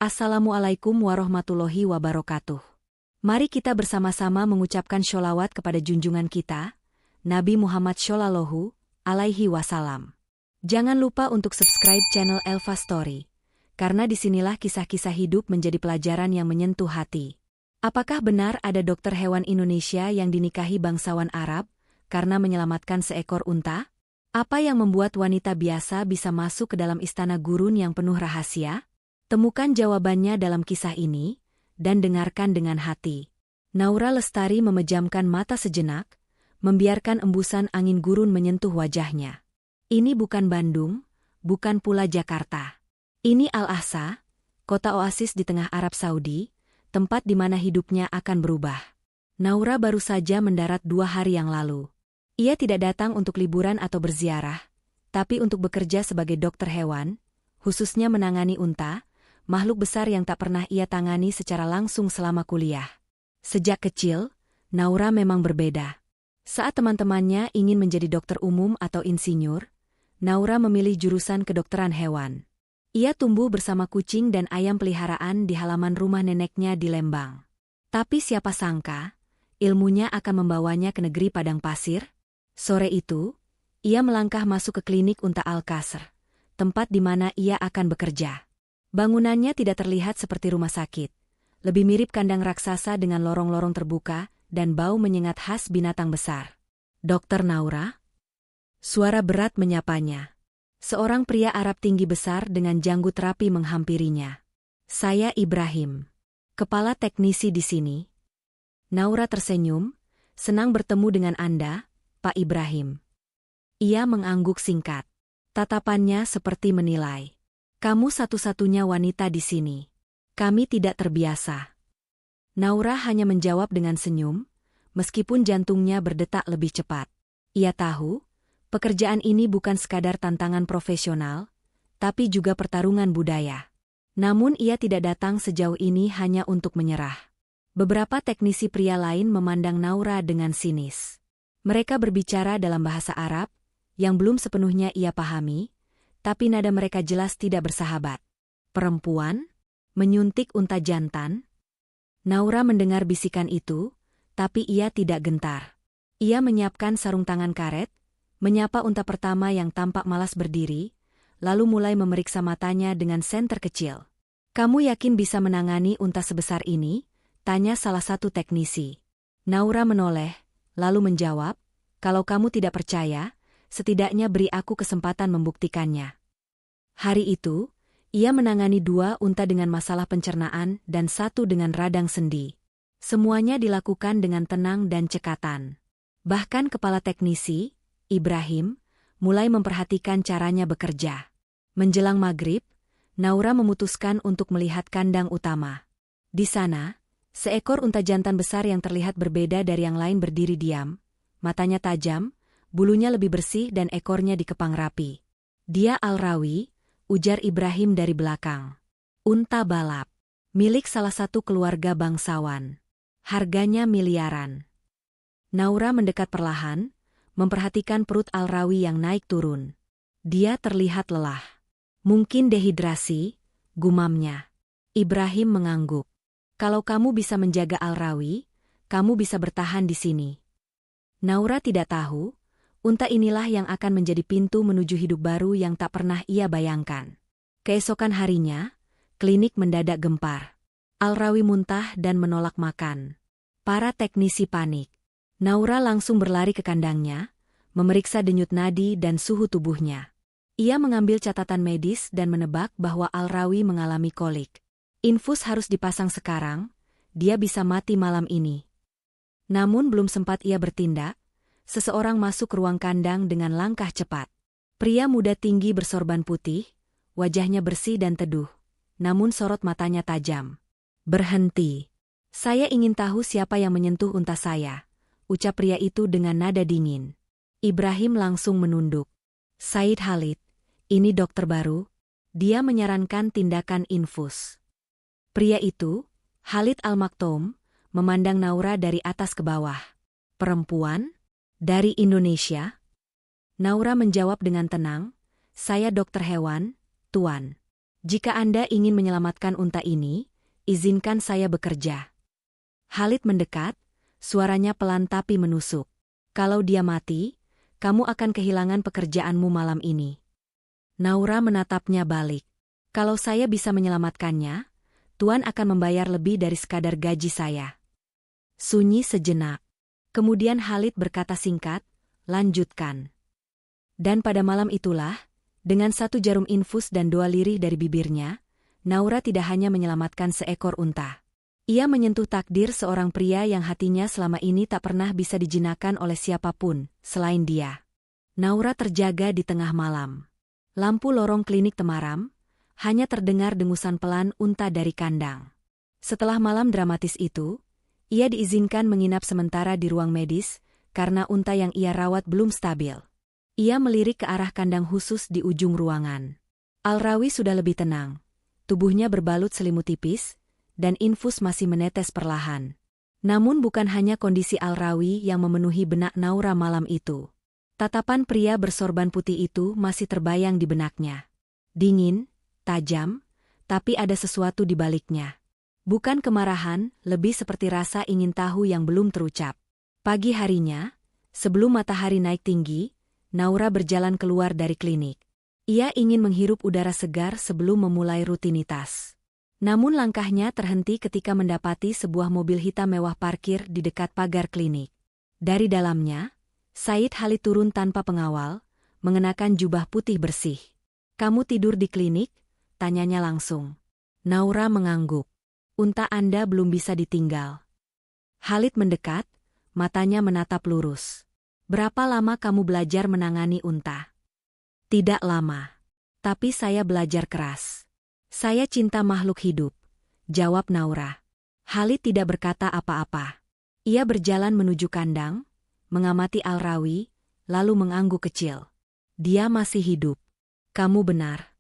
Assalamualaikum warahmatullahi wabarakatuh. Mari kita bersama-sama mengucapkan sholawat kepada junjungan kita, Nabi Muhammad Shallallahu Alaihi Wasallam. Jangan lupa untuk subscribe channel Elva Story, karena disinilah kisah-kisah hidup menjadi pelajaran yang menyentuh hati. Apakah benar ada dokter hewan Indonesia yang dinikahi bangsawan Arab karena menyelamatkan seekor unta? Apa yang membuat wanita biasa bisa masuk ke dalam istana gurun yang penuh rahasia? Temukan jawabannya dalam kisah ini, dan dengarkan dengan hati. Naura Lestari memejamkan mata sejenak, membiarkan embusan angin gurun menyentuh wajahnya. Ini bukan Bandung, bukan pula Jakarta. Ini Al-Ahsa, kota oasis di tengah Arab Saudi, tempat di mana hidupnya akan berubah. Naura baru saja mendarat 2 hari yang lalu. Ia tidak datang untuk liburan atau berziarah, tapi untuk bekerja sebagai dokter hewan, khususnya menangani unta, makhluk besar yang tak pernah ia tangani secara langsung selama kuliah. Sejak kecil, Naura memang berbeda. Saat teman-temannya ingin menjadi dokter umum atau insinyur, Naura memilih jurusan kedokteran hewan. Ia tumbuh bersama kucing dan ayam peliharaan di halaman rumah neneknya di Lembang. Tapi siapa sangka, ilmunya akan membawanya ke negeri padang pasir? Sore itu, ia melangkah masuk ke klinik unta Al-Qasr, tempat di mana ia akan bekerja. Bangunannya tidak terlihat seperti rumah sakit. Lebih mirip kandang raksasa dengan lorong-lorong terbuka dan bau menyengat khas binatang besar. Dokter Naura? Suara berat menyapanya. Seorang pria Arab tinggi besar dengan janggut rapi menghampirinya. Saya Ibrahim, kepala teknisi di sini. Naura tersenyum, senang bertemu dengan Anda, Pak Ibrahim. Ia mengangguk singkat. Tatapannya seperti menilai. Kamu satu-satunya wanita di sini. Kami tidak terbiasa. Naura hanya menjawab dengan senyum, meskipun jantungnya berdetak lebih cepat. Ia tahu, pekerjaan ini bukan sekadar tantangan profesional, tapi juga pertarungan budaya. Namun ia tidak datang sejauh ini hanya untuk menyerah. Beberapa teknisi pria lain memandang Naura dengan sinis. Mereka berbicara dalam bahasa Arab, yang belum sepenuhnya ia pahami, tapi nada mereka jelas tidak bersahabat. Perempuan? Menyuntik unta jantan? Naura mendengar bisikan itu, tapi ia tidak gentar. Ia menyiapkan sarung tangan karet, menyapa unta pertama yang tampak malas berdiri, lalu mulai memeriksa matanya dengan senter kecil. Kamu yakin bisa menangani unta sebesar ini? Tanya salah satu teknisi. Naura menoleh, lalu menjawab, kalau kamu tidak percaya, setidaknya beri aku kesempatan membuktikannya. Hari itu, ia menangani 2 unta dengan masalah pencernaan dan 1 dengan radang sendi. Semuanya dilakukan dengan tenang dan cekatan. Bahkan kepala teknisi, Ibrahim, mulai memperhatikan caranya bekerja. Menjelang maghrib, Naura memutuskan untuk melihat kandang utama. Di sana, seekor unta jantan besar yang terlihat berbeda dari yang lain berdiri diam, matanya tajam, bulunya lebih bersih dan ekornya dikepang rapi. Dia Al-Rawi, ujar Ibrahim dari belakang. Unta balap, milik salah satu keluarga bangsawan. Harganya miliaran. Naura mendekat perlahan, memperhatikan perut Al-Rawi yang naik turun. Dia terlihat lelah. Mungkin dehidrasi, gumamnya. Ibrahim mengangguk. Kalau kamu bisa menjaga Al-Rawi, kamu bisa bertahan di sini. Naura tidak tahu, unta inilah yang akan menjadi pintu menuju hidup baru yang tak pernah ia bayangkan. Keesokan harinya, klinik mendadak gempar. Al-Rawi muntah dan menolak makan. Para teknisi panik. Naura langsung berlari ke kandangnya, memeriksa denyut nadi dan suhu tubuhnya. Ia mengambil catatan medis dan menebak bahwa Al-Rawi mengalami kolik. Infus harus dipasang sekarang, dia bisa mati malam ini. Namun belum sempat ia bertindak, seseorang masuk ke ruang kandang dengan langkah cepat. Pria muda tinggi bersorban putih, wajahnya bersih dan teduh, namun sorot matanya tajam. Berhenti. Saya ingin tahu siapa yang menyentuh unta saya, ucap pria itu dengan nada dingin. Ibrahim langsung menunduk. Said Khalid, ini dokter baru. Dia menyarankan tindakan infus. Pria itu, Khalid Al-Maktoum, memandang Naura dari atas ke bawah. Perempuan? Dari Indonesia? Naura menjawab dengan tenang, saya dokter hewan, Tuan. Jika Anda ingin menyelamatkan unta ini, izinkan saya bekerja. Khalid mendekat, suaranya pelan tapi menusuk. Kalau dia mati, kamu akan kehilangan pekerjaanmu malam ini. Naura menatapnya balik. Kalau saya bisa menyelamatkannya, Tuan akan membayar lebih dari sekadar gaji saya. Sunyi sejenak. Kemudian Khalid berkata singkat, lanjutkan. Dan pada malam itulah, dengan satu jarum infus dan 2 lirih dari bibirnya, Naura tidak hanya menyelamatkan seekor unta. Ia menyentuh takdir seorang pria yang hatinya selama ini tak pernah bisa dijinakkan oleh siapapun, selain dia. Naura terjaga di tengah malam. Lampu lorong klinik temaram, hanya terdengar dengusan pelan unta dari kandang. Setelah malam dramatis itu, ia diizinkan menginap sementara di ruang medis, karena unta yang ia rawat belum stabil. Ia melirik ke arah kandang khusus di ujung ruangan. Al-Rawi sudah lebih tenang. Tubuhnya berbalut selimut tipis, dan infus masih menetes perlahan. Namun bukan hanya kondisi Al-Rawi yang memenuhi benak Naura malam itu. Tatapan pria bersorban putih itu masih terbayang di benaknya. Dingin, tajam, tapi ada sesuatu di baliknya. Bukan kemarahan, lebih seperti rasa ingin tahu yang belum terucap. Pagi harinya, sebelum matahari naik tinggi, Naura berjalan keluar dari klinik. Ia ingin menghirup udara segar sebelum memulai rutinitas. Namun langkahnya terhenti ketika mendapati sebuah mobil hitam mewah parkir di dekat pagar klinik. Dari dalamnya, Said Khalid turun tanpa pengawal, mengenakan jubah putih bersih. "Kamu tidur di klinik?" tanyanya langsung. Naura mengangguk. "Unta Anda belum bisa ditinggal." Khalid mendekat, matanya menatap lurus. "Berapa lama kamu belajar menangani unta?" "Tidak lama. Tapi saya belajar keras. Saya cinta makhluk hidup," jawab Naura. Khalid tidak berkata apa-apa. Ia berjalan menuju kandang, mengamati Al-Rawi, lalu mengangguk kecil. "Dia masih hidup." "Kamu benar."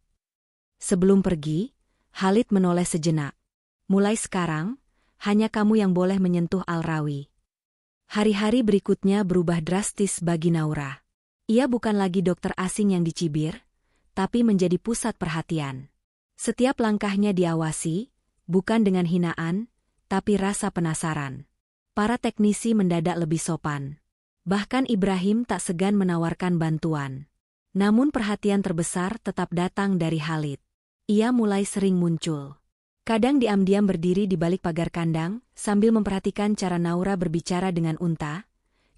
Sebelum pergi, Khalid menoleh sejenak. "Mulai sekarang, hanya kamu yang boleh menyentuh Al-Rawi." Hari-hari berikutnya berubah drastis bagi Naura. Ia bukan lagi dokter asing yang dicibir, tapi menjadi pusat perhatian. Setiap langkahnya diawasi, bukan dengan hinaan, tapi rasa penasaran. Para teknisi mendadak lebih sopan. Bahkan Ibrahim tak segan menawarkan bantuan. Namun perhatian terbesar tetap datang dari Khalid. Ia mulai sering muncul. Kadang diam-diam berdiri di balik pagar kandang, sambil memperhatikan cara Naura berbicara dengan unta,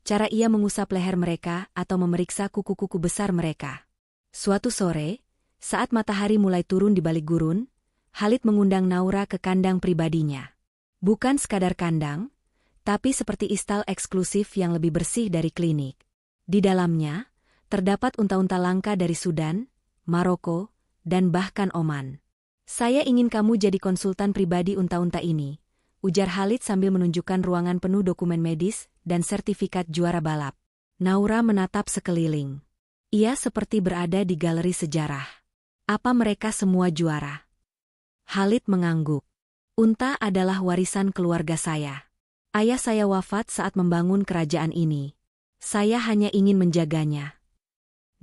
cara ia mengusap leher mereka atau memeriksa kuku-kuku besar mereka. Suatu sore, saat matahari mulai turun di balik gurun, Khalid mengundang Naura ke kandang pribadinya. Bukan sekadar kandang, tapi seperti istal eksklusif yang lebih bersih dari klinik. Di dalamnya, terdapat unta-unta langka dari Sudan, Maroko, dan bahkan Oman. "Saya ingin kamu jadi konsultan pribadi unta-unta ini," ujar Khalid sambil menunjukkan ruangan penuh dokumen medis dan sertifikat juara balap. Naura menatap sekeliling. Ia seperti berada di galeri sejarah. "Apa mereka semua juara?" Khalid mengangguk. "Unta adalah warisan keluarga saya. Ayah saya wafat saat membangun kerajaan ini. Saya hanya ingin menjaganya."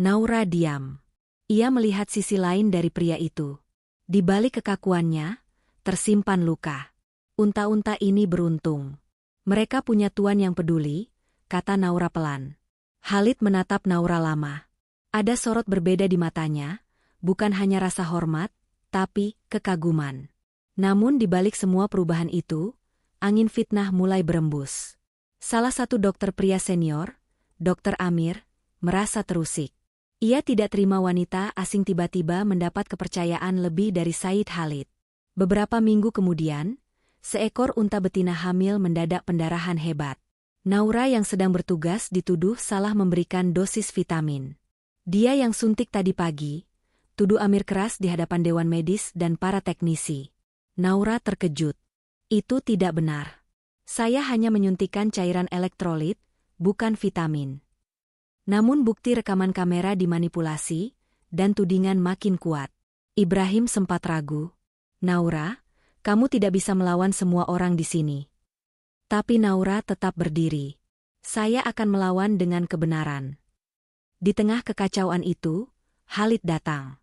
Naura diam. Ia melihat sisi lain dari pria itu. Di balik kekakuannya, tersimpan luka. Unta-unta ini beruntung. Mereka punya tuan yang peduli, kata Naura pelan. Khalid menatap Naura lama. Ada sorot berbeda di matanya, bukan hanya rasa hormat, tapi kekaguman. Namun di balik semua perubahan itu, angin fitnah mulai berembus. Salah satu dokter pria senior, Dr. Amir, merasa terusik. Ia tidak terima wanita asing tiba-tiba mendapat kepercayaan lebih dari Said Khalid. Beberapa minggu kemudian, seekor unta betina hamil mendadak pendarahan hebat. Naura yang sedang bertugas dituduh salah memberikan dosis vitamin. Dia yang suntik tadi pagi, tuduh Amir keras di hadapan dewan medis dan para teknisi. Naura terkejut. "Itu tidak benar. Saya hanya menyuntikkan cairan elektrolit, bukan vitamin." Namun bukti rekaman kamera dimanipulasi, dan tudingan makin kuat. Ibrahim sempat ragu. "Naura, kamu tidak bisa melawan semua orang di sini." Tapi Naura tetap berdiri. "Saya akan melawan dengan kebenaran." Di tengah kekacauan itu, Khalid datang.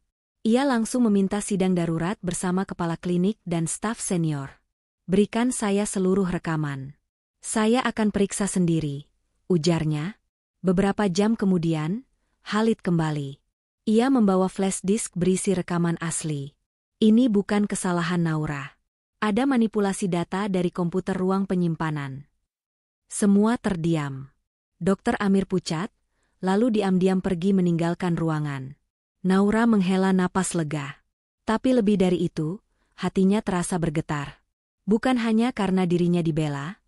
Ia langsung meminta sidang darurat bersama kepala klinik dan staf senior. Berikan saya seluruh rekaman. Saya akan periksa sendiri, ujarnya. Beberapa jam kemudian, Khalid kembali. Ia membawa flash disk berisi rekaman asli. Ini bukan kesalahan Naura. Ada manipulasi data dari komputer ruang penyimpanan. Semua terdiam. Dokter Amir pucat, lalu diam-diam pergi meninggalkan ruangan. Naura menghela napas lega. Tapi lebih dari itu, hatinya terasa bergetar. Bukan hanya karena dirinya dibela,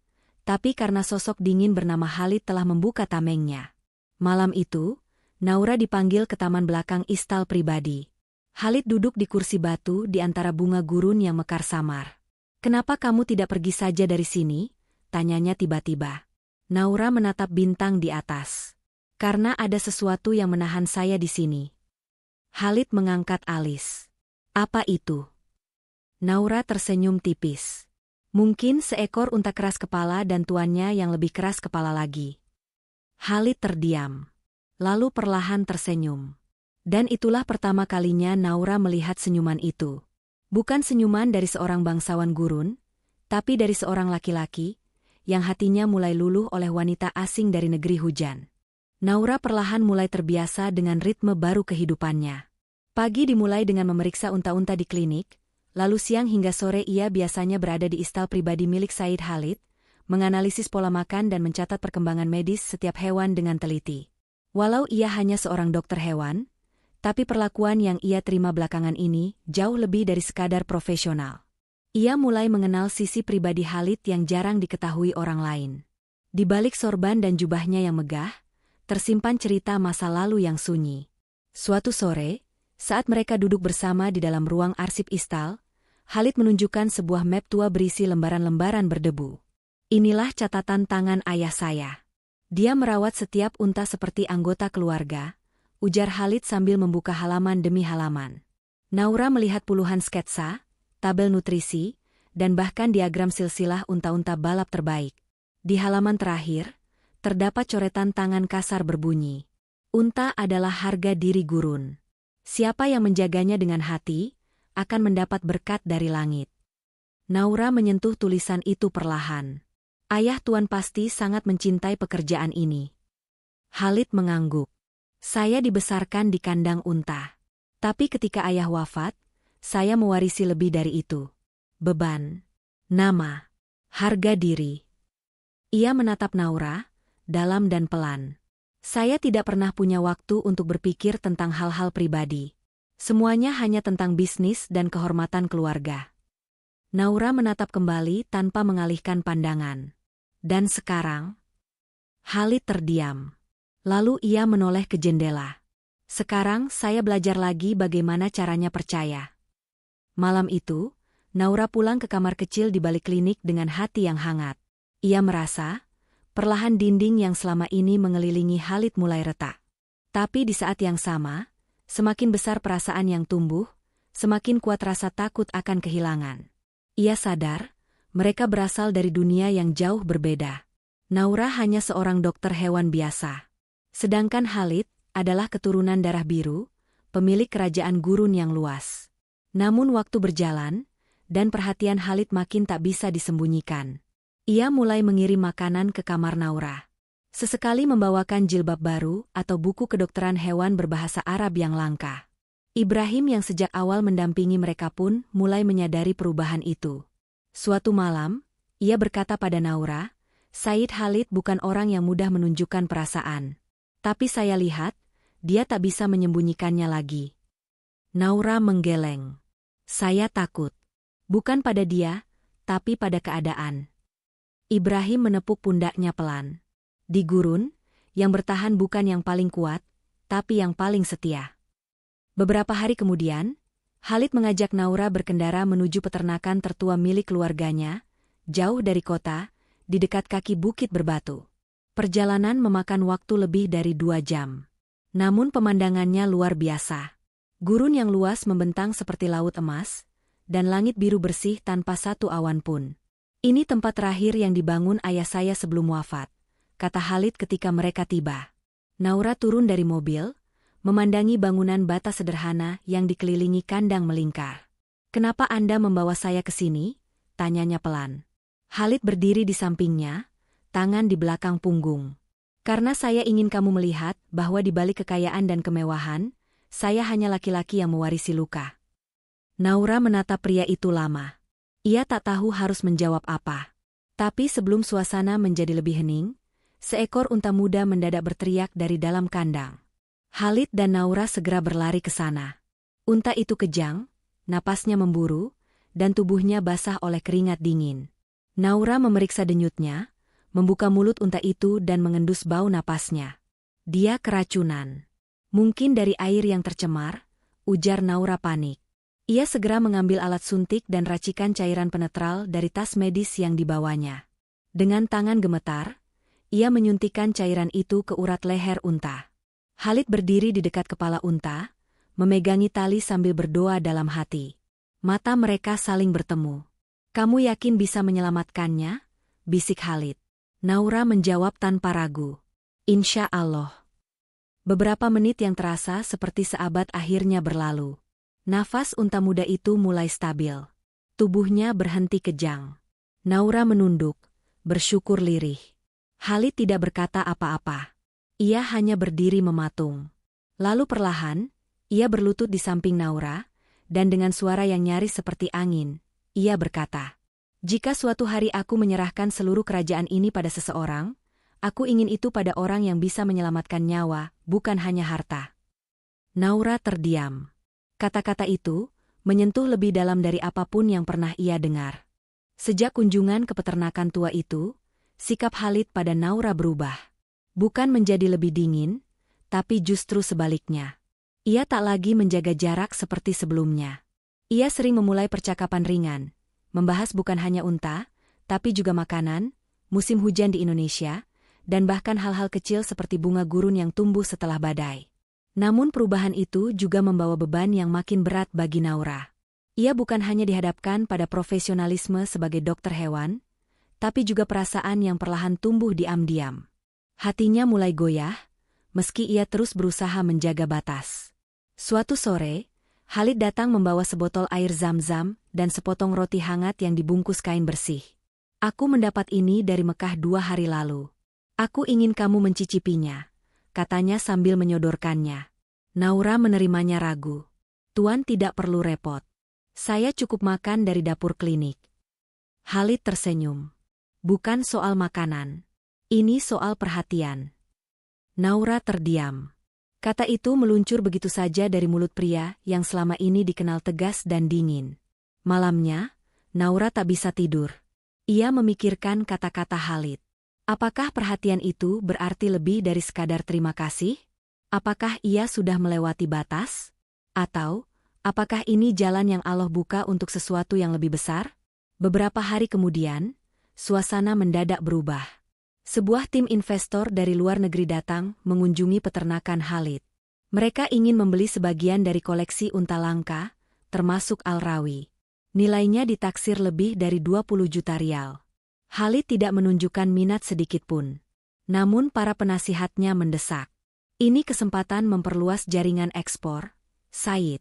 tapi karena sosok dingin bernama Khalid telah membuka tamengnya. Malam itu, Naura dipanggil ke taman belakang istal pribadi. Khalid duduk di kursi batu di antara bunga gurun yang mekar samar. "Kenapa kamu tidak pergi saja dari sini?" tanyanya tiba-tiba. Naura menatap bintang di atas. "Karena ada sesuatu yang menahan saya di sini." Khalid mengangkat alis. "Apa itu?" Naura tersenyum tipis. "Mungkin seekor unta keras kepala dan tuannya yang lebih keras kepala lagi." Khalid terdiam. Lalu perlahan tersenyum. Dan itulah pertama kalinya Naura melihat senyuman itu. Bukan senyuman dari seorang bangsawan gurun, tapi dari seorang laki-laki, yang hatinya mulai luluh oleh wanita asing dari negeri hujan. Naura perlahan mulai terbiasa dengan ritme baru kehidupannya. Pagi dimulai dengan memeriksa unta-unta di klinik, lalu siang hingga sore ia biasanya berada di istal pribadi milik Said Khalid, menganalisis pola makan dan mencatat perkembangan medis setiap hewan dengan teliti. Walau ia hanya seorang dokter hewan, tapi perlakuan yang ia terima belakangan ini jauh lebih dari sekadar profesional. Ia mulai mengenal sisi pribadi Khalid yang jarang diketahui orang lain. Di balik sorban dan jubahnya yang megah, tersimpan cerita masa lalu yang sunyi. Suatu sore, saat mereka duduk bersama di dalam ruang arsip istal, Khalid menunjukkan sebuah map tua berisi lembaran-lembaran berdebu. "Inilah catatan tangan ayah saya. Dia merawat setiap unta seperti anggota keluarga," ujar Khalid sambil membuka halaman demi halaman. Naura melihat puluhan sketsa, tabel nutrisi, dan bahkan diagram silsilah unta-unta balap terbaik. Di halaman terakhir, terdapat coretan tangan kasar berbunyi, "Unta adalah harga diri gurun. Siapa yang menjaganya dengan hati, akan mendapat berkat dari langit." Naura menyentuh tulisan itu perlahan. "Ayah tuan pasti sangat mencintai pekerjaan ini." Khalid mengangguk. "Saya dibesarkan di kandang unta. Tapi ketika ayah wafat, saya mewarisi lebih dari itu. Beban, nama, harga diri." Ia menatap Naura, dalam dan pelan. "Saya tidak pernah punya waktu untuk berpikir tentang hal-hal pribadi. Semuanya hanya tentang bisnis dan kehormatan keluarga." Naura menatap kembali tanpa mengalihkan pandangan. "Dan sekarang?" Khalid terdiam. Lalu ia menoleh ke jendela. "Sekarang saya belajar lagi bagaimana caranya percaya." Malam itu, Naura pulang ke kamar kecil di balik klinik dengan hati yang hangat. Ia merasa, perlahan dinding yang selama ini mengelilingi Khalid mulai retak. Tapi di saat yang sama, semakin besar perasaan yang tumbuh, semakin kuat rasa takut akan kehilangan. Ia sadar, mereka berasal dari dunia yang jauh berbeda. Naura hanya seorang dokter hewan biasa. Sedangkan Khalid adalah keturunan darah biru, pemilik kerajaan gurun yang luas. Namun waktu berjalan, dan perhatian Khalid makin tak bisa disembunyikan. Ia mulai mengirim makanan ke kamar Naura. Sesekali membawakan jilbab baru atau buku kedokteran hewan berbahasa Arab yang langka. Ibrahim yang sejak awal mendampingi mereka pun mulai menyadari perubahan itu. Suatu malam, ia berkata pada Naura, "Said Khalid bukan orang yang mudah menunjukkan perasaan. Tapi saya lihat, dia tak bisa menyembunyikannya lagi." Naura menggeleng. "Saya takut. Bukan pada dia, tapi pada keadaan." Ibrahim menepuk pundaknya pelan. "Di gurun, yang bertahan bukan yang paling kuat, tapi yang paling setia." Beberapa hari kemudian, Khalid mengajak Naura berkendara menuju peternakan tertua milik keluarganya, jauh dari kota, di dekat kaki bukit berbatu. Perjalanan memakan waktu lebih dari 2 jam. Namun pemandangannya luar biasa. Gurun yang luas membentang seperti laut emas, dan langit biru bersih tanpa satu awan pun. "Ini tempat terakhir yang dibangun ayah saya sebelum wafat," kata Khalid ketika mereka tiba. Naura turun dari mobil, memandangi bangunan bata sederhana yang dikelilingi kandang melingkar. "Kenapa Anda membawa saya ke sini?" tanyanya pelan. Khalid berdiri di sampingnya, tangan di belakang punggung. "Karena saya ingin kamu melihat bahwa di balik kekayaan dan kemewahan, saya hanya laki-laki yang mewarisi luka." Naura menatap pria itu lama. Ia tak tahu harus menjawab apa. Tapi sebelum suasana menjadi lebih hening, seekor unta muda mendadak berteriak dari dalam kandang. Khalid dan Naura segera berlari ke sana. Unta itu kejang, napasnya memburu, dan tubuhnya basah oleh keringat dingin. Naura memeriksa denyutnya, membuka mulut unta itu dan mengendus bau napasnya. "Dia keracunan. Mungkin dari air yang tercemar," ujar Naura panik. Ia segera mengambil alat suntik dan racikan cairan penetral dari tas medis yang dibawanya. Dengan tangan gemetar, ia menyuntikkan cairan itu ke urat leher unta. Khalid berdiri di dekat kepala unta, memegangi tali sambil berdoa dalam hati. Mata mereka saling bertemu. "Kamu yakin bisa menyelamatkannya?" bisik Khalid. Naura menjawab tanpa ragu. "Insya Allah." Beberapa menit yang terasa seperti seabad akhirnya berlalu. Nafas unta muda itu mulai stabil. Tubuhnya berhenti kejang. Naura menunduk, bersyukur lirih. Khalid tidak berkata apa-apa. Ia hanya berdiri mematung. Lalu perlahan, ia berlutut di samping Naura, dan dengan suara yang nyaris seperti angin, ia berkata, "Jika suatu hari aku menyerahkan seluruh kerajaan ini pada seseorang, aku ingin itu pada orang yang bisa menyelamatkan nyawa, bukan hanya harta." Naura terdiam. Kata-kata itu menyentuh lebih dalam dari apapun yang pernah ia dengar. Sejak kunjungan ke peternakan tua itu, sikap Khalid pada Naura berubah. Bukan menjadi lebih dingin, tapi justru sebaliknya. Ia tak lagi menjaga jarak seperti sebelumnya. Ia sering memulai percakapan ringan, membahas bukan hanya unta, tapi juga makanan, musim hujan di Indonesia, dan bahkan hal-hal kecil seperti bunga gurun yang tumbuh setelah badai. Namun perubahan itu juga membawa beban yang makin berat bagi Naura. Ia bukan hanya dihadapkan pada profesionalisme sebagai dokter hewan, tapi juga perasaan yang perlahan tumbuh diam-diam. Hatinya mulai goyah, meski ia terus berusaha menjaga batas. Suatu sore, Khalid datang membawa sebotol air zam-zam dan sepotong roti hangat yang dibungkus kain bersih. "Aku mendapat ini dari Mekah 2 hari lalu. Aku ingin kamu mencicipinya," katanya sambil menyodorkannya. Naura menerimanya ragu. "Tuan tidak perlu repot. Saya cukup makan dari dapur klinik." Khalid tersenyum. "Bukan soal makanan. Ini soal perhatian." Naura terdiam. Kata itu meluncur begitu saja dari mulut pria yang selama ini dikenal tegas dan dingin. Malamnya, Naura tak bisa tidur. Ia memikirkan kata-kata Khalid. Apakah perhatian itu berarti lebih dari sekadar terima kasih? Apakah ia sudah melewati batas? Atau, apakah ini jalan yang Allah buka untuk sesuatu yang lebih besar? Beberapa hari kemudian, suasana mendadak berubah. Sebuah tim investor dari luar negeri datang mengunjungi peternakan Khalid. Mereka ingin membeli sebagian dari koleksi unta langka, termasuk Al-Rawi. Nilainya ditaksir lebih dari 20 juta rial. Khalid tidak menunjukkan minat sedikitpun. Namun para penasihatnya mendesak. "Ini kesempatan memperluas jaringan ekspor, Said.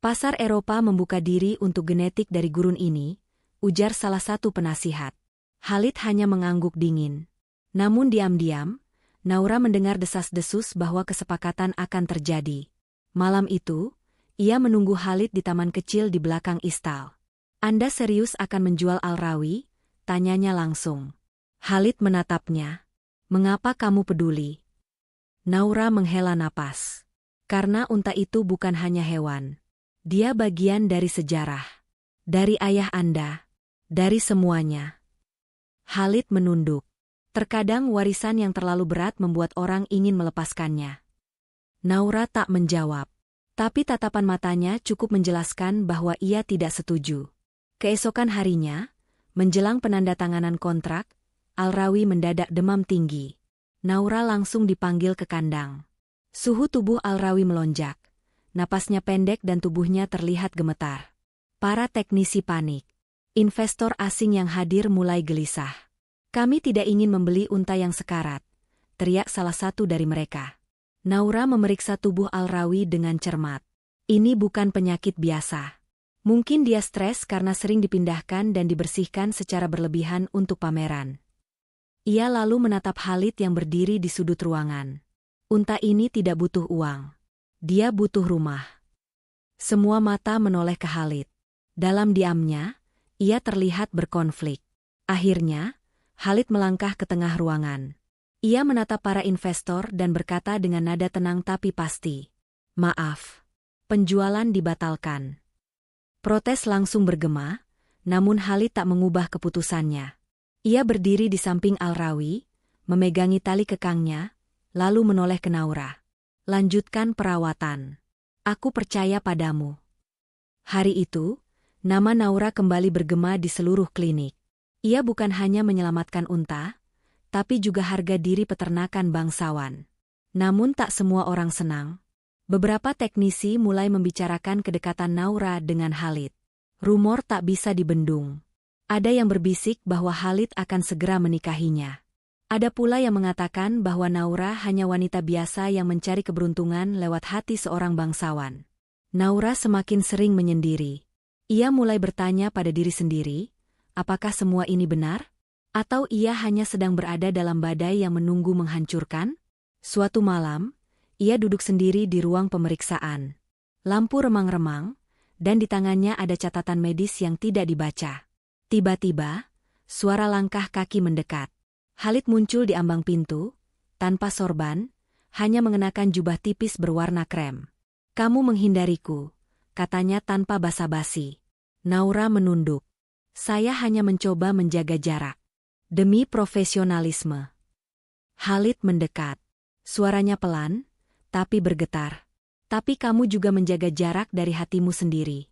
Pasar Eropa membuka diri untuk genetik dari gurun ini," ujar salah satu penasihat. Khalid hanya mengangguk dingin. Namun diam-diam, Naura mendengar desas-desus bahwa kesepakatan akan terjadi. Malam itu, ia menunggu Khalid di taman kecil di belakang istal. "Anda serius akan menjual Al-Rawi?" tanyanya langsung. Khalid menatapnya. "Mengapa kamu peduli?" Naura menghela napas. "Karena unta itu bukan hanya hewan. Dia bagian dari sejarah. Dari ayah Anda. Dari semuanya." Khalid menunduk. Terkadang warisan yang terlalu berat membuat orang ingin melepaskannya. Naura tak menjawab. Tapi tatapan matanya cukup menjelaskan bahwa ia tidak setuju. Keesokan harinya, menjelang penandatanganan kontrak, Al-Rawi mendadak demam tinggi. Naura langsung dipanggil ke kandang. Suhu tubuh Al-Rawi melonjak. Napasnya pendek dan tubuhnya terlihat gemetar. Para teknisi panik. Investor asing yang hadir mulai gelisah. "Kami tidak ingin membeli unta yang sekarat," teriak salah satu dari mereka. Naura memeriksa tubuh Al-Rawi dengan cermat. Ini bukan penyakit biasa. Mungkin dia stres karena sering dipindahkan dan dibersihkan secara berlebihan untuk pameran. Ia lalu menatap Khalid yang berdiri di sudut ruangan. Unta ini tidak butuh uang. Dia butuh rumah. Semua mata menoleh ke Khalid. Dalam diamnya, ia terlihat berkonflik. Akhirnya, Khalid melangkah ke tengah ruangan. Ia menatap para investor dan berkata dengan nada tenang tapi pasti. Maaf. Penjualan dibatalkan. Protes langsung bergema, namun Khalid tak mengubah keputusannya. Ia berdiri di samping Al-Rawi, memegangi tali kekangnya, lalu menoleh ke Naura. Lanjutkan perawatan. Aku percaya padamu. Hari itu, nama Naura kembali bergema di seluruh klinik. Ia bukan hanya menyelamatkan unta, tapi juga harga diri peternakan bangsawan. Namun tak semua orang senang. Beberapa teknisi mulai membicarakan kedekatan Naura dengan Khalid. Rumor tak bisa dibendung. Ada yang berbisik bahwa Khalid akan segera menikahinya. Ada pula yang mengatakan bahwa Naura hanya wanita biasa yang mencari keberuntungan lewat hati seorang bangsawan. Naura semakin sering menyendiri. Ia mulai bertanya pada diri sendiri, apakah semua ini benar? Atau ia hanya sedang berada dalam badai yang menunggu menghancurkan? Suatu malam, ia duduk sendiri di ruang pemeriksaan. Lampu remang-remang, dan di tangannya ada catatan medis yang tidak dibaca. Tiba-tiba, suara langkah kaki mendekat. Khalid muncul di ambang pintu, tanpa sorban, hanya mengenakan jubah tipis berwarna krem. Kamu menghindariku, katanya tanpa basa-basi. Naura menunduk. Saya hanya mencoba menjaga jarak. Demi profesionalisme. Khalid mendekat. Suaranya pelan, tapi bergetar. Tapi kamu juga menjaga jarak dari hatimu sendiri.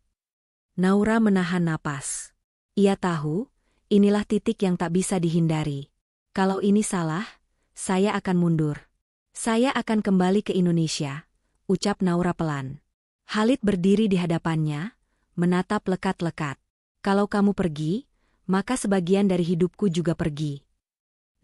Naura menahan napas. Ia tahu, inilah titik yang tak bisa dihindari. Kalau ini salah, saya akan mundur. Saya akan kembali ke Indonesia, ucap Naura pelan. Khalid berdiri di hadapannya, menatap lekat-lekat. Kalau kamu pergi, maka sebagian dari hidupku juga pergi.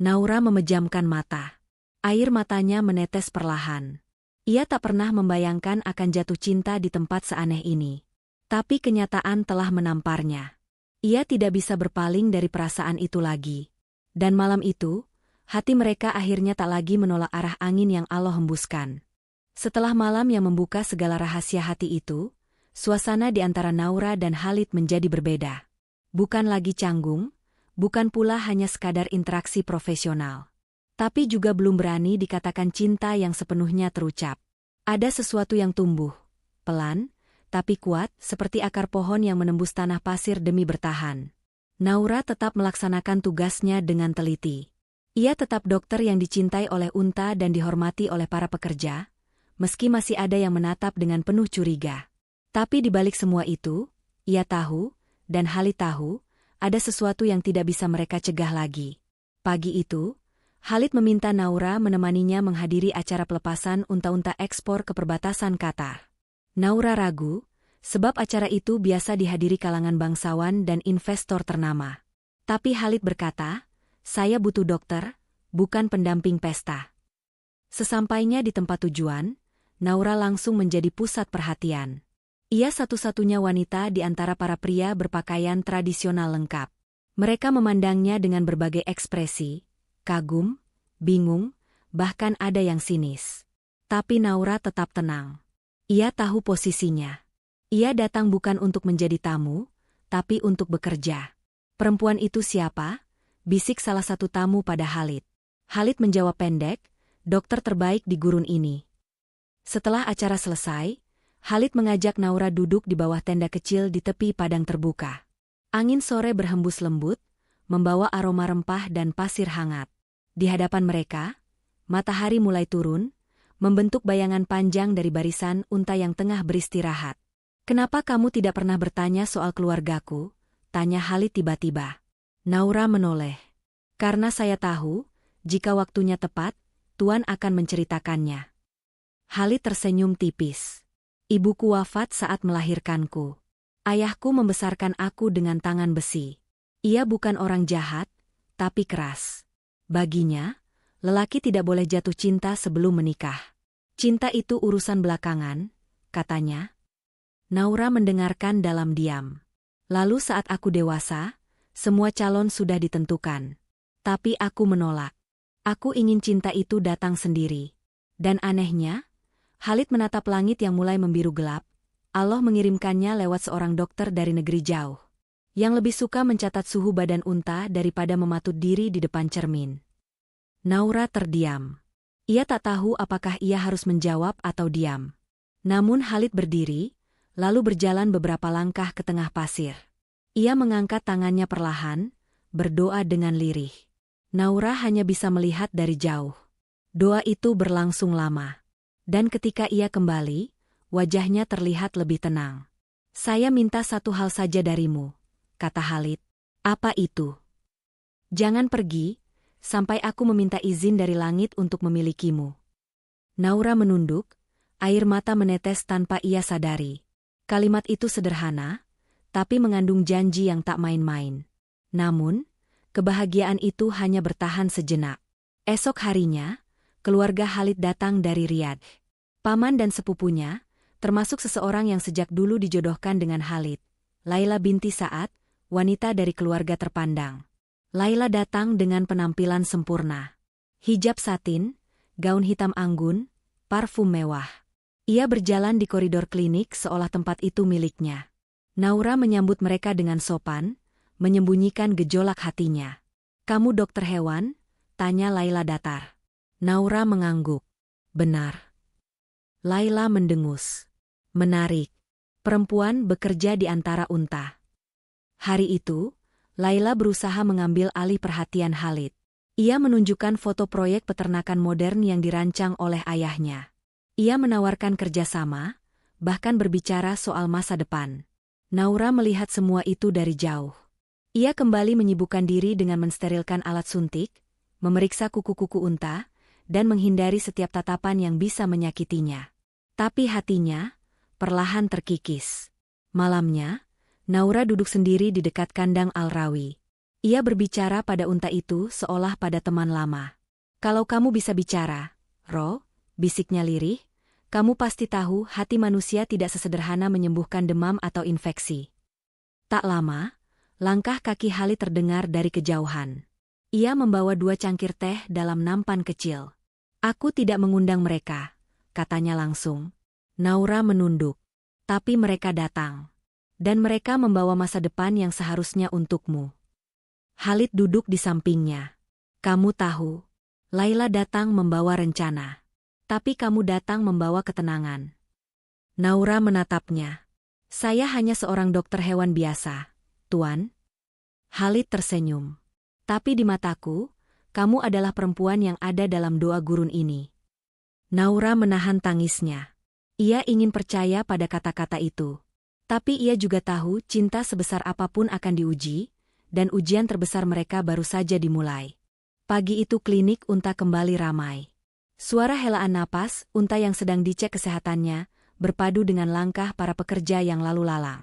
Naura memejamkan mata. Air matanya menetes perlahan. Ia tak pernah membayangkan akan jatuh cinta di tempat seaneh ini. Tapi kenyataan telah menamparnya. Ia tidak bisa berpaling dari perasaan itu lagi. Dan malam itu, hati mereka akhirnya tak lagi menolak arah angin yang Allah hembuskan. Setelah malam yang membuka segala rahasia hati itu, suasana di antara Naura dan Khalid menjadi berbeda. Bukan lagi canggung, bukan pula hanya sekadar interaksi profesional. Tapi juga belum berani dikatakan cinta yang sepenuhnya terucap. Ada sesuatu yang tumbuh, pelan, tapi kuat, seperti akar pohon yang menembus tanah pasir demi bertahan. Naura tetap melaksanakan tugasnya dengan teliti. Ia tetap dokter yang dicintai oleh unta dan dihormati oleh para pekerja, meski masih ada yang menatap dengan penuh curiga. Tapi di balik semua itu, ia tahu, dan Khalid tahu, ada sesuatu yang tidak bisa mereka cegah lagi. Pagi itu, Khalid meminta Naura menemaninya menghadiri acara pelepasan unta-unta ekspor ke perbatasan Qatar. Naura ragu, sebab acara itu biasa dihadiri kalangan bangsawan dan investor ternama. Tapi Khalid berkata, saya butuh dokter, bukan pendamping pesta. Sesampainya di tempat tujuan, Naura langsung menjadi pusat perhatian. Ia satu-satunya wanita di antara para pria berpakaian tradisional lengkap. Mereka memandangnya dengan berbagai ekspresi, kagum, bingung, bahkan ada yang sinis. Tapi Naura tetap tenang. Ia tahu posisinya. Ia datang bukan untuk menjadi tamu, tapi untuk bekerja. Perempuan itu siapa? Bisik salah satu tamu pada Khalid. Khalid menjawab pendek, dokter terbaik di gurun ini. Setelah acara selesai, Khalid mengajak Naura duduk di bawah tenda kecil di tepi padang terbuka. Angin sore berhembus lembut, membawa aroma rempah dan pasir hangat. Di hadapan mereka, matahari mulai turun, membentuk bayangan panjang dari barisan unta yang tengah beristirahat. Kenapa kamu tidak pernah bertanya soal keluargaku? Tanya Khalid tiba-tiba. Naura menoleh. Karena saya tahu, jika waktunya tepat, Tuan akan menceritakannya. Khalid tersenyum tipis. Ibuku wafat saat melahirkanku. Ayahku membesarkan aku dengan tangan besi. Ia bukan orang jahat, tapi keras. Baginya, lelaki tidak boleh jatuh cinta sebelum menikah. Cinta itu urusan belakangan, katanya. Naura mendengarkan dalam diam. Lalu saat aku dewasa, semua calon sudah ditentukan. Tapi aku menolak. Aku ingin cinta itu datang sendiri. Dan anehnya, Khalid menatap langit yang mulai membiru gelap. Allah mengirimkannya lewat seorang dokter dari negeri jauh. Yang lebih suka mencatat suhu badan unta daripada mematut diri di depan cermin. Naura terdiam. Ia tak tahu apakah ia harus menjawab atau diam. Namun Khalid berdiri, lalu berjalan beberapa langkah ke tengah pasir. Ia mengangkat tangannya perlahan, berdoa dengan lirih. Naura hanya bisa melihat dari jauh. Doa itu berlangsung lama. Dan ketika ia kembali, wajahnya terlihat lebih tenang. Saya minta satu hal saja darimu, kata Khalid. Apa itu? Jangan pergi, sampai aku meminta izin dari langit untuk memilikimu. Naura menunduk, air mata menetes tanpa ia sadari. Kalimat itu sederhana, tapi mengandung janji yang tak main-main. Namun, kebahagiaan itu hanya bertahan sejenak. Esok harinya, keluarga Khalid datang dari Riyadh. Paman dan sepupunya, termasuk seseorang yang sejak dulu dijodohkan dengan Khalid, Laila binti Sa'ad, wanita dari keluarga terpandang. Laila datang dengan penampilan sempurna. Hijab satin, gaun hitam anggun, parfum mewah. Ia berjalan di koridor klinik seolah tempat itu miliknya. Naura menyambut mereka dengan sopan, menyembunyikan gejolak hatinya. "Kamu dokter hewan?" tanya Laila datar. Naura mengangguk. "Benar." Laila mendengus. "Menarik. Perempuan bekerja di antara unta." Hari itu, Laila berusaha mengambil alih perhatian Khalid. Ia menunjukkan foto proyek peternakan modern yang dirancang oleh ayahnya. Ia menawarkan kerjasama, bahkan berbicara soal masa depan. Naura melihat semua itu dari jauh. Ia kembali menyibukkan diri dengan mensterilkan alat suntik, memeriksa kuku-kuku unta, dan menghindari setiap tatapan yang bisa menyakitinya. Tapi hatinya perlahan terkikis. Malamnya, Naura duduk sendiri di dekat kandang Al-Rawi. Ia berbicara pada unta itu seolah pada teman lama. "Kalau kamu bisa bicara, Ro," bisiknya lirih, "kamu pasti tahu hati manusia tidak sesederhana menyembuhkan demam atau infeksi." Tak lama, langkah kaki Khalid terdengar dari kejauhan. Ia membawa 2 cangkir teh dalam nampan kecil. "Aku tidak mengundang mereka," katanya langsung. Naura menunduk. "Tapi mereka datang. Dan mereka membawa masa depan yang seharusnya untukmu." Khalid duduk di sampingnya. "Kamu tahu, Laila datang membawa rencana. Tapi kamu datang membawa ketenangan." Naura menatapnya. "Saya hanya seorang dokter hewan biasa, Tuan." Khalid tersenyum. "Tapi di mataku, kamu adalah perempuan yang ada dalam doa gurun ini." Naura menahan tangisnya. Ia ingin percaya pada kata-kata itu. Tapi ia juga tahu cinta sebesar apapun akan diuji, dan ujian terbesar mereka baru saja dimulai. Pagi itu klinik unta kembali ramai. Suara helaan napas unta yang sedang dicek kesehatannya, berpadu dengan langkah para pekerja yang lalu lalang.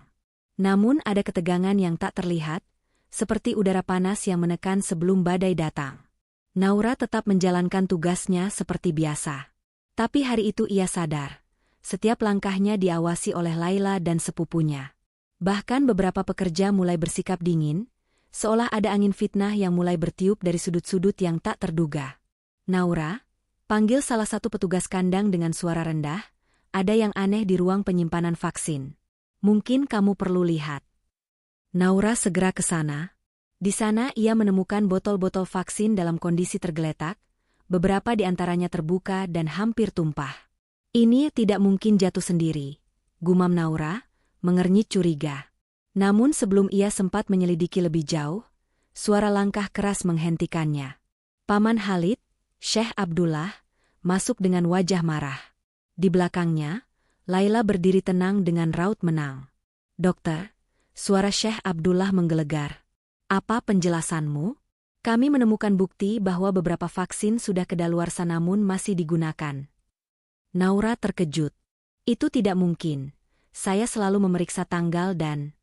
Namun ada ketegangan yang tak terlihat, seperti udara panas yang menekan sebelum badai datang. Naura tetap menjalankan tugasnya seperti biasa. Tapi hari itu ia sadar. Setiap langkahnya diawasi oleh Laila dan sepupunya. Bahkan beberapa pekerja mulai bersikap dingin, seolah ada angin fitnah yang mulai bertiup dari sudut-sudut yang tak terduga. "Naura," panggil salah satu petugas kandang dengan suara rendah, "ada yang aneh di ruang penyimpanan vaksin. Mungkin kamu perlu lihat." Naura segera ke sana. Di sana ia menemukan botol-botol vaksin dalam kondisi tergeletak, beberapa di antaranya terbuka dan hampir tumpah. "Ini tidak mungkin jatuh sendiri," gumam Naura, mengernyit curiga. Namun sebelum ia sempat menyelidiki lebih jauh, suara langkah keras menghentikannya. Paman Khalid, Syekh Abdullah, masuk dengan wajah marah. Di belakangnya, Laila berdiri tenang dengan raut menang. "Dokter," suara Syekh Abdullah menggelegar. "Apa penjelasanmu?" "Kami menemukan bukti bahwa beberapa vaksin sudah kedaluarsa namun masih digunakan." Naura terkejut. "Itu tidak mungkin. Saya selalu memeriksa tanggal dan..."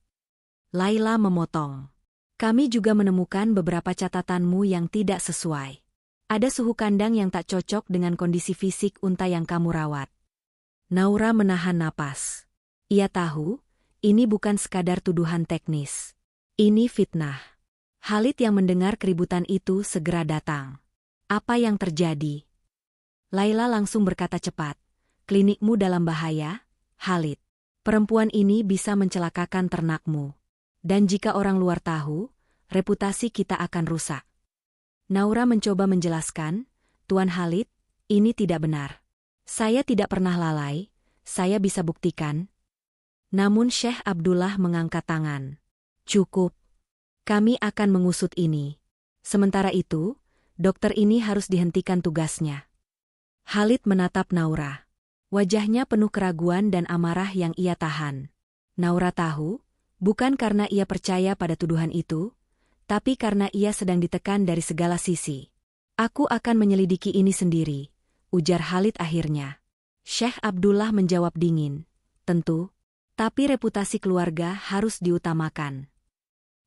Laila memotong. "Kami juga menemukan beberapa catatanmu yang tidak sesuai." Ada suhu kandang yang tak cocok dengan kondisi fisik unta yang kamu rawat. Naura menahan napas. Ia tahu, ini bukan sekadar tuduhan teknis. Ini fitnah. Khalid yang mendengar keributan itu segera datang. Apa yang terjadi? Laila langsung berkata cepat. Klinikmu dalam bahaya, Khalid. Perempuan ini bisa mencelakakan ternakmu. Dan jika orang luar tahu, reputasi kita akan rusak. Naura mencoba menjelaskan, Tuan Khalid, ini tidak benar. Saya tidak pernah lalai, saya bisa buktikan. Namun Syekh Abdullah mengangkat tangan. Cukup. Kami akan mengusut ini. Sementara itu, dokter ini harus dihentikan tugasnya. Khalid menatap Naura. Wajahnya penuh keraguan dan amarah yang ia tahan. Naura tahu, bukan karena ia percaya pada tuduhan itu, tapi karena ia sedang ditekan dari segala sisi. Aku akan menyelidiki ini sendiri, ujar Khalid akhirnya. Syekh Abdullah menjawab dingin. Tentu, tapi reputasi keluarga harus diutamakan.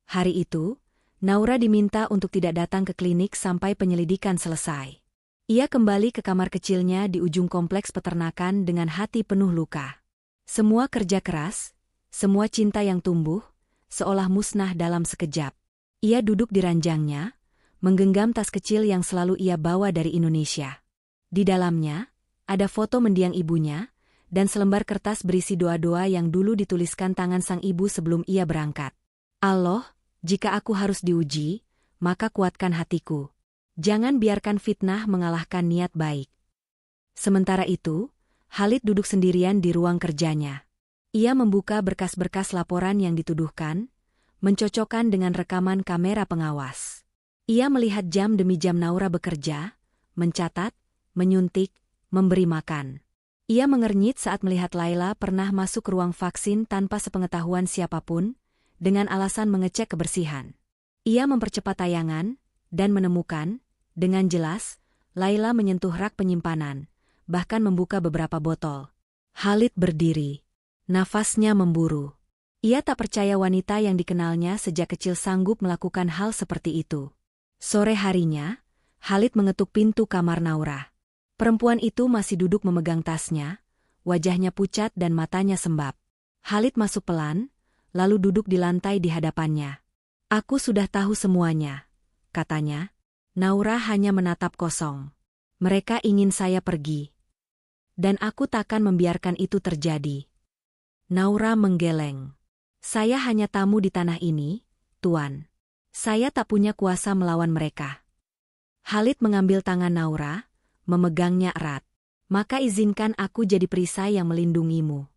Hari itu, Naura diminta untuk tidak datang ke klinik sampai penyelidikan selesai. Ia kembali ke kamar kecilnya di ujung kompleks peternakan dengan hati penuh luka. Semua kerja keras, semua cinta yang tumbuh, seolah musnah dalam sekejap. Ia duduk di ranjangnya, menggenggam tas kecil yang selalu ia bawa dari Indonesia. Di dalamnya, ada foto mendiang ibunya, dan selembar kertas berisi doa-doa yang dulu dituliskan tangan sang ibu sebelum ia berangkat. Allah, jika aku harus diuji, maka kuatkan hatiku. Jangan biarkan fitnah mengalahkan niat baik. Sementara itu, Khalid duduk sendirian di ruang kerjanya. Ia membuka berkas-berkas laporan yang dituduhkan, mencocokkan dengan rekaman kamera pengawas. Ia melihat jam demi jam Naura bekerja, mencatat, menyuntik, memberi makan. Ia mengernyit saat melihat Laila pernah masuk ke ruang vaksin tanpa sepengetahuan siapapun, dengan alasan mengecek kebersihan. Ia mempercepat tayangan, dan menemukan, dengan jelas, Laila menyentuh rak penyimpanan, bahkan membuka beberapa botol. Khalid berdiri. Nafasnya memburu. Ia tak percaya wanita yang dikenalnya sejak kecil sanggup melakukan hal seperti itu. Sore harinya, Khalid mengetuk pintu kamar Naura. Perempuan itu masih duduk memegang tasnya, wajahnya pucat dan matanya sembab. Khalid masuk pelan, lalu duduk di lantai di hadapannya. Aku sudah tahu semuanya, katanya. Naura hanya menatap kosong. Mereka ingin saya pergi. Dan aku takkan membiarkan itu terjadi. Naura menggeleng. Saya hanya tamu di tanah ini, Tuan. Saya tak punya kuasa melawan mereka. Khalid mengambil tangan Naura, memegangnya erat. Maka izinkan aku jadi perisai yang melindungimu.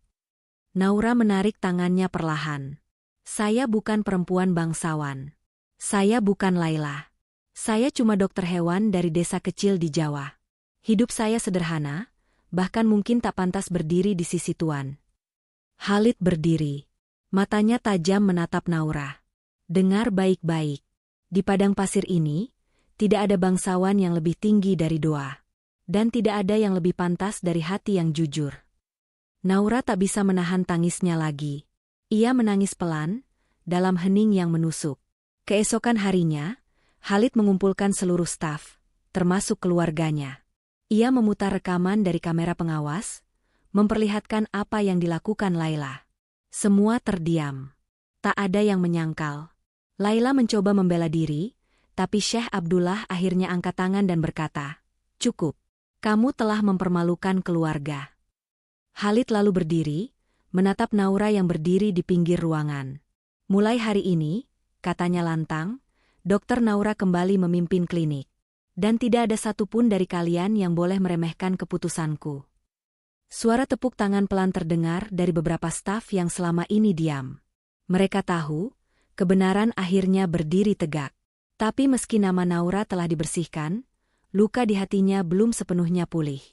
Naura menarik tangannya perlahan. Saya bukan perempuan bangsawan. Saya bukan Laila. Saya cuma dokter hewan dari desa kecil di Jawa. Hidup saya sederhana, bahkan mungkin tak pantas berdiri di sisi Tuan. Khalid berdiri. Matanya tajam menatap Naura. Dengar baik-baik. Di padang pasir ini, tidak ada bangsawan yang lebih tinggi dari doa. Dan tidak ada yang lebih pantas dari hati yang jujur. Naura tak bisa menahan tangisnya lagi. Ia menangis pelan, dalam hening yang menusuk. Keesokan harinya, Khalid mengumpulkan seluruh staf, termasuk keluarganya. Ia memutar rekaman dari kamera pengawas, memperlihatkan apa yang dilakukan Laila. Semua terdiam. Tak ada yang menyangkal. Laila mencoba membela diri, tapi Syekh Abdullah akhirnya angkat tangan dan berkata, "Cukup. Kamu telah mempermalukan keluarga." Khalid lalu berdiri, menatap Naura yang berdiri di pinggir ruangan. "Mulai hari ini," katanya lantang, Dokter Naura kembali memimpin klinik. Dan tidak ada satupun dari kalian yang boleh meremehkan keputusanku. Suara tepuk tangan pelan terdengar dari beberapa staf yang selama ini diam. Mereka tahu, kebenaran akhirnya berdiri tegak. Tapi meski nama Naura telah dibersihkan, luka di hatinya belum sepenuhnya pulih.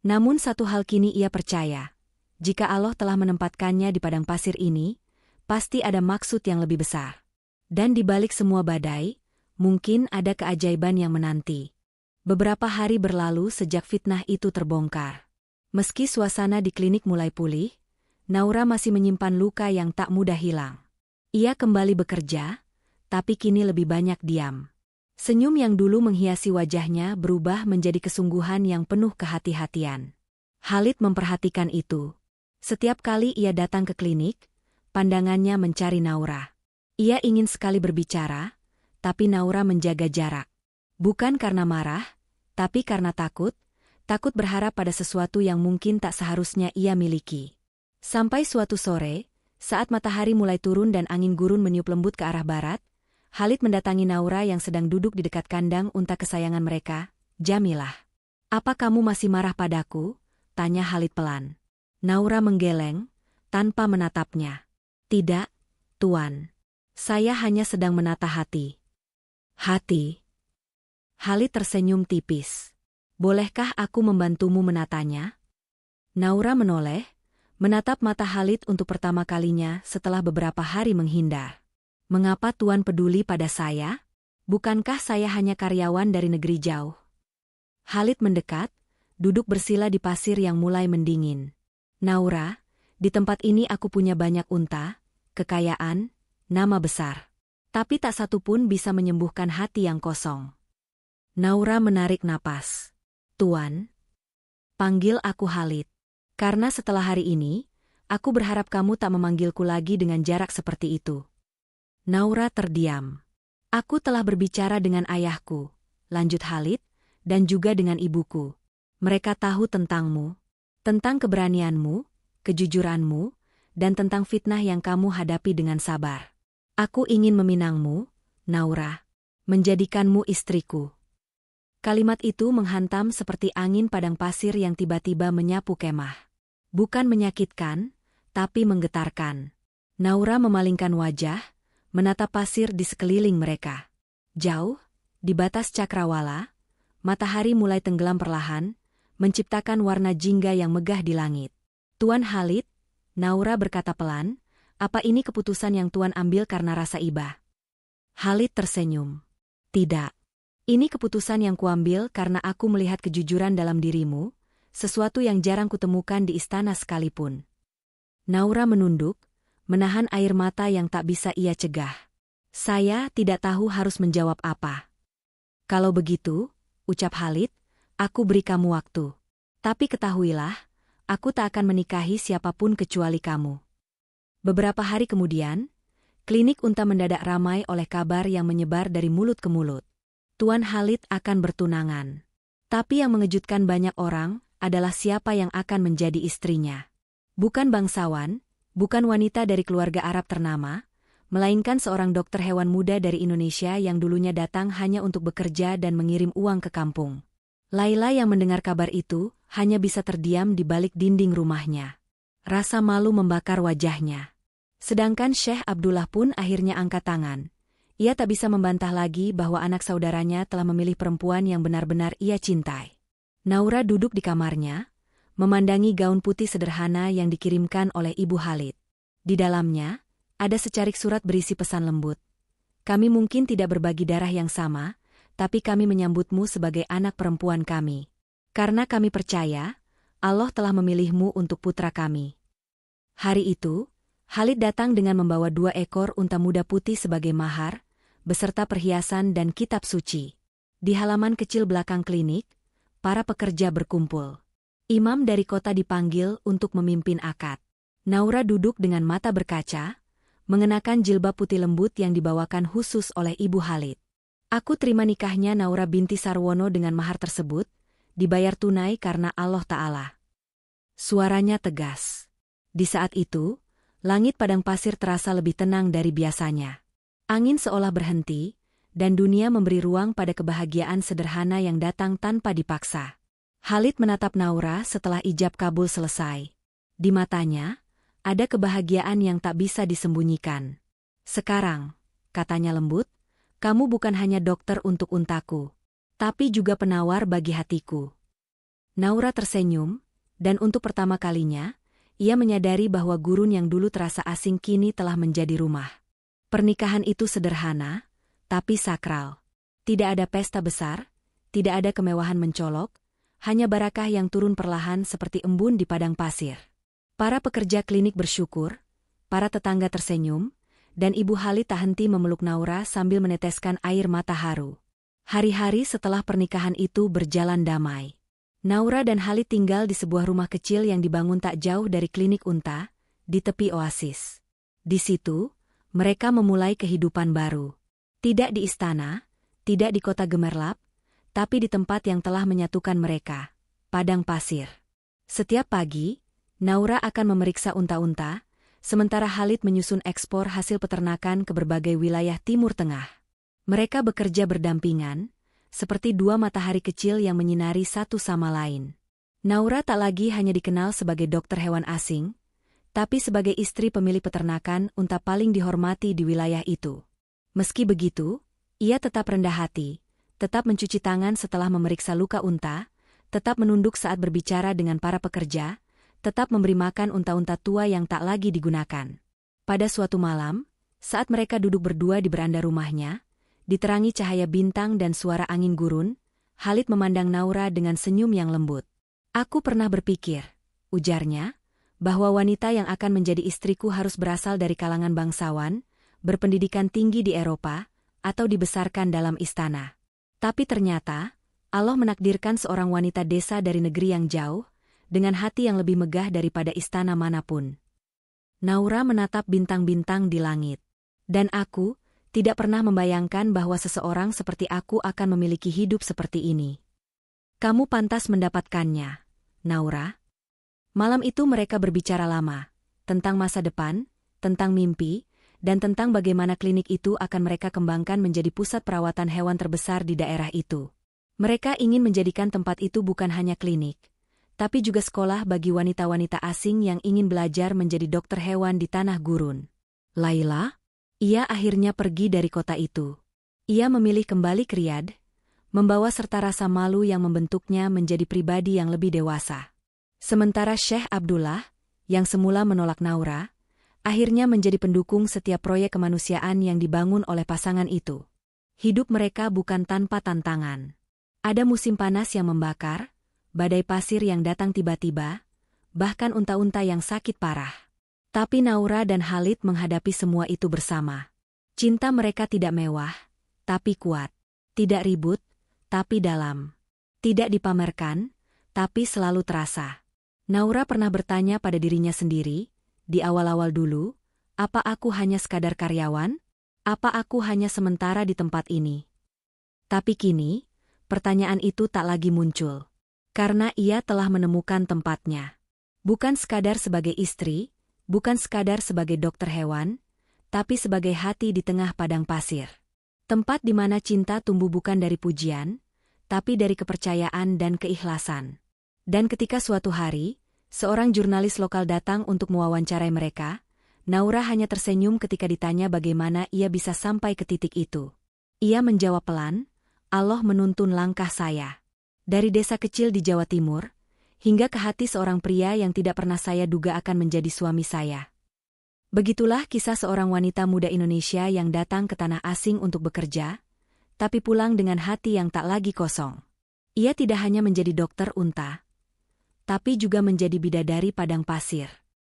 Namun satu hal kini ia percaya. Jika Allah telah menempatkannya di padang pasir ini, pasti ada maksud yang lebih besar. Dan di balik semua badai, mungkin ada keajaiban yang menanti. Beberapa hari berlalu sejak fitnah itu terbongkar. Meski suasana di klinik mulai pulih, Naura masih menyimpan luka yang tak mudah hilang. Ia kembali bekerja, tapi kini lebih banyak diam. Senyum yang dulu menghiasi wajahnya berubah menjadi kesungguhan yang penuh kehati-hatian. Khalid memperhatikan itu. Setiap kali ia datang ke klinik, pandangannya mencari Naura. Ia ingin sekali berbicara, tapi Naura menjaga jarak. Bukan karena marah, tapi karena takut berharap pada sesuatu yang mungkin tak seharusnya ia miliki. Sampai suatu sore, saat matahari mulai turun dan angin gurun meniup lembut ke arah barat, Khalid mendatangi Naura yang sedang duduk di dekat kandang unta kesayangan mereka, Jamilah. "Apa kamu masih marah padaku?" tanya Khalid pelan. Naura menggeleng, tanpa menatapnya. "Tidak, Tuan. Saya hanya sedang menata hati." "Hati?" Khalid tersenyum tipis. "Bolehkah aku membantumu menatanya?" Naura menoleh, menatap mata Khalid untuk pertama kalinya setelah beberapa hari menghindar. "Mengapa Tuan peduli pada saya? Bukankah saya hanya karyawan dari negeri jauh?" Khalid mendekat, duduk bersila di pasir yang mulai mendingin. "Naura, di tempat ini aku punya banyak unta, kekayaan, nama besar. Tapi tak satu pun bisa menyembuhkan hati yang kosong." Naura menarik napas. "Tuan, panggil aku Khalid. Karena setelah hari ini, aku berharap kamu tak memanggilku lagi dengan jarak seperti itu." Naura terdiam. "Aku telah berbicara dengan ayahku," lanjut Khalid, "dan juga dengan ibuku. Mereka tahu tentangmu, tentang keberanianmu, kejujuranmu, dan tentang fitnah yang kamu hadapi dengan sabar. Aku ingin meminangmu, Naura, menjadikanmu istriku." Kalimat itu menghantam seperti angin padang pasir yang tiba-tiba menyapu kemah. Bukan menyakitkan, tapi menggetarkan. Naura memalingkan wajah, menatap pasir di sekeliling mereka. Jauh, di batas cakrawala, matahari mulai tenggelam perlahan, menciptakan warna jingga yang megah di langit. "Tuan Khalid," Naura berkata pelan, "apa ini keputusan yang Tuan ambil karena rasa iba?" Khalid tersenyum. "Tidak. Ini keputusan yang kuambil karena aku melihat kejujuran dalam dirimu, sesuatu yang jarang kutemukan di istana sekalipun." Naura menunduk, menahan air mata yang tak bisa ia cegah. "Saya tidak tahu harus menjawab apa." "Kalau begitu," ucap Khalid, "aku beri kamu waktu. Tapi ketahuilah, aku tak akan menikahi siapapun kecuali kamu." Beberapa hari kemudian, klinik unta mendadak ramai oleh kabar yang menyebar dari mulut ke mulut. Tuan Khalid akan bertunangan. Tapi yang mengejutkan banyak orang adalah siapa yang akan menjadi istrinya. Bukan bangsawan, bukan wanita dari keluarga Arab ternama, melainkan seorang dokter hewan muda dari Indonesia yang dulunya datang hanya untuk bekerja dan mengirim uang ke kampung. Laila yang mendengar kabar itu hanya bisa terdiam di balik dinding rumahnya. Rasa malu membakar wajahnya. Sedangkan Syekh Abdullah pun akhirnya angkat tangan. Ia tak bisa membantah lagi bahwa anak saudaranya telah memilih perempuan yang benar-benar ia cintai. Naura duduk di kamarnya, memandangi gaun putih sederhana yang dikirimkan oleh Ibu Khalid. Di dalamnya, ada secarik surat berisi pesan lembut. "Kami mungkin tidak berbagi darah yang sama, tapi kami menyambutmu sebagai anak perempuan kami. Karena kami percaya, Allah telah memilihmu untuk putra kami." Hari itu, Khalid datang dengan membawa 2 ekor unta muda putih sebagai mahar, beserta perhiasan dan kitab suci. Di halaman kecil belakang klinik, para pekerja berkumpul. Imam dari kota dipanggil untuk memimpin akad. Naura duduk dengan mata berkaca, mengenakan jilbab putih lembut yang dibawakan khusus oleh Ibu Khalid. "Aku terima nikahnya Naura binti Sarwono dengan mahar tersebut, dibayar tunai karena Allah Ta'ala." Suaranya tegas. Di saat itu, langit padang pasir terasa lebih tenang dari biasanya. Angin seolah berhenti, dan dunia memberi ruang pada kebahagiaan sederhana yang datang tanpa dipaksa. Khalid menatap Naura setelah ijab kabul selesai. Di matanya, ada kebahagiaan yang tak bisa disembunyikan. "Sekarang," katanya lembut, "kamu bukan hanya dokter untuk untaku, tapi juga penawar bagi hatiku." Naura tersenyum, dan untuk pertama kalinya, ia menyadari bahwa gurun yang dulu terasa asing kini telah menjadi rumah. Pernikahan itu sederhana, tapi sakral. Tidak ada pesta besar, tidak ada kemewahan mencolok, hanya barakah yang turun perlahan seperti embun di padang pasir. Para pekerja klinik bersyukur, para tetangga tersenyum, dan Ibu Khalid tak henti memeluk Naura sambil meneteskan air mata haru. Hari-hari setelah pernikahan itu berjalan damai. Naura dan Khalid tinggal di sebuah rumah kecil yang dibangun tak jauh dari klinik unta, di tepi oasis. Di situ, mereka memulai kehidupan baru. Tidak di istana, tidak di kota gemerlap, tapi di tempat yang telah menyatukan mereka, padang pasir. Setiap pagi, Naura akan memeriksa unta-unta, sementara Khalid menyusun ekspor hasil peternakan ke berbagai wilayah Timur Tengah. Mereka bekerja berdampingan, seperti dua matahari kecil yang menyinari satu sama lain. Naura tak lagi hanya dikenal sebagai dokter hewan asing, tapi sebagai istri pemilik peternakan unta paling dihormati di wilayah itu. Meski begitu, ia tetap rendah hati, tetap mencuci tangan setelah memeriksa luka unta, tetap menunduk saat berbicara dengan para pekerja, tetap memberi makan unta-unta tua yang tak lagi digunakan. Pada suatu malam, saat mereka duduk berdua di beranda rumahnya, diterangi cahaya bintang dan suara angin gurun, Khalid memandang Naura dengan senyum yang lembut. "Aku pernah berpikir," ujarnya, "bahwa wanita yang akan menjadi istriku harus berasal dari kalangan bangsawan, berpendidikan tinggi di Eropa, atau dibesarkan dalam istana. Tapi ternyata, Allah menakdirkan seorang wanita desa dari negeri yang jauh, dengan hati yang lebih megah daripada istana manapun." Naura menatap bintang-bintang di langit. "Dan aku tidak pernah membayangkan bahwa seseorang seperti aku akan memiliki hidup seperti ini. Kamu pantas mendapatkannya, Naura." Malam itu mereka berbicara lama, tentang masa depan, tentang mimpi, dan tentang bagaimana klinik itu akan mereka kembangkan menjadi pusat perawatan hewan terbesar di daerah itu. Mereka ingin menjadikan tempat itu bukan hanya klinik, tapi juga sekolah bagi wanita-wanita asing yang ingin belajar menjadi dokter hewan di tanah gurun. Laila? Ia akhirnya pergi dari kota itu. Ia memilih kembali ke Riyadh, membawa serta rasa malu yang membentuknya menjadi pribadi yang lebih dewasa. Sementara Syekh Abdullah, yang semula menolak Naura, akhirnya menjadi pendukung setiap proyek kemanusiaan yang dibangun oleh pasangan itu. Hidup mereka bukan tanpa tantangan. Ada musim panas yang membakar, badai pasir yang datang tiba-tiba, bahkan unta-unta yang sakit parah. Tapi Naura dan Khalid menghadapi semua itu bersama. Cinta mereka tidak mewah, tapi kuat. Tidak ribut, tapi dalam. Tidak dipamerkan, tapi selalu terasa. Naura pernah bertanya pada dirinya sendiri, di awal-awal dulu, apa aku hanya sekadar karyawan? Apa aku hanya sementara di tempat ini? Tapi kini, pertanyaan itu tak lagi muncul. Karena ia telah menemukan tempatnya. Bukan sekadar sebagai istri, bukan sekadar sebagai dokter hewan, tapi sebagai hati di tengah padang pasir. Tempat di mana cinta tumbuh bukan dari pujian, tapi dari kepercayaan dan keikhlasan. Dan ketika suatu hari, seorang jurnalis lokal datang untuk mewawancarai mereka, Naura hanya tersenyum ketika ditanya bagaimana ia bisa sampai ke titik itu. Ia menjawab pelan, "Allah menuntun langkah saya. Dari desa kecil di Jawa Timur, hingga ke hati seorang pria yang tidak pernah saya duga akan menjadi suami saya." Begitulah kisah seorang wanita muda Indonesia yang datang ke tanah asing untuk bekerja, tapi pulang dengan hati yang tak lagi kosong. Ia tidak hanya menjadi dokter unta, tapi juga menjadi bidadari padang pasir.